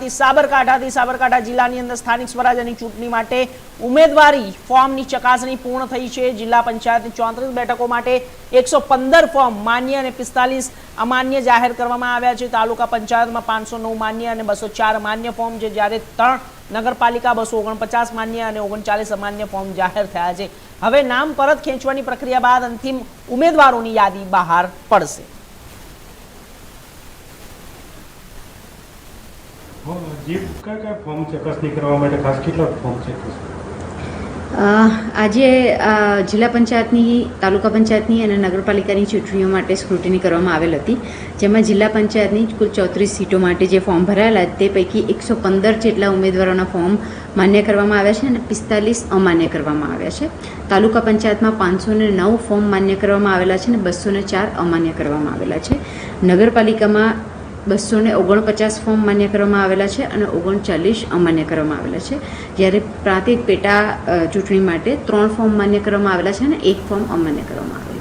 ગુજરાतથી સાબરકાંઠા જિલ્લાની અંદર સ્થાનિક સ્વરાજ્યની ચૂંટણી માટે ઉમેદવારી ફોર્મની ચકાસણી પૂર્ણ થઈ છે। જિલ્લા પંચાયતની 34 બેઠકો માટે 115 ફોર્મ માન્ય અને 45 અમાન્ય જાહેર કરવામાં આવ્યા છે। તાલુકા પંચાયતમાં 509 માન્ય અને 204 માન્ય ફોર્મ છે, જ્યારે 3 નગરપાલિકા 249 માન્ય અને 39 અમાન્ય ફોર્મ જાહેર થયા છે। હવે નામ પરત ખેંચવાની પ્રક્રિયા બાદ અંતિમ ઉમેદવારોની યાદી બહાર પડશે। આજે જિલ્લા પંચાયતની, તાલુકા પંચાયતની અને નગરપાલિકાની ચૂંટણીઓ માટે સ્ક્રુટિની કરવામાં આવેલ હતી, જેમાં જિલ્લા પંચાયતની કુલ 34 સીટો માટે જે ફોર્મ ભરાયેલા તે પૈકી 115 જેટલા ઉમેદવારોના ફોર્મ માન્ય કરવામાં આવ્યા છે અને 45 અમાન્ય કરવામાં આવ્યા છે। તાલુકા પંચાયતમાં 509 ફોર્મ માન્ય કરવામાં આવેલા છે અને 204 અમાન્ય કરવામાં આવેલા છે। નગરપાલિકામાં 249 ફોર્મ માન્ય કરવામાં આવેલા છે અને 39 અમાન્ય કરવામાં આવેલા છે, જ્યારે પ્રાંતિક પેટા ચૂંટણી માટે 3 ફોર્મ માન્ય કરવામાં આવેલા છે અને 1 ફોર્મ અમાન્ય કરવામાં આવેલા છે।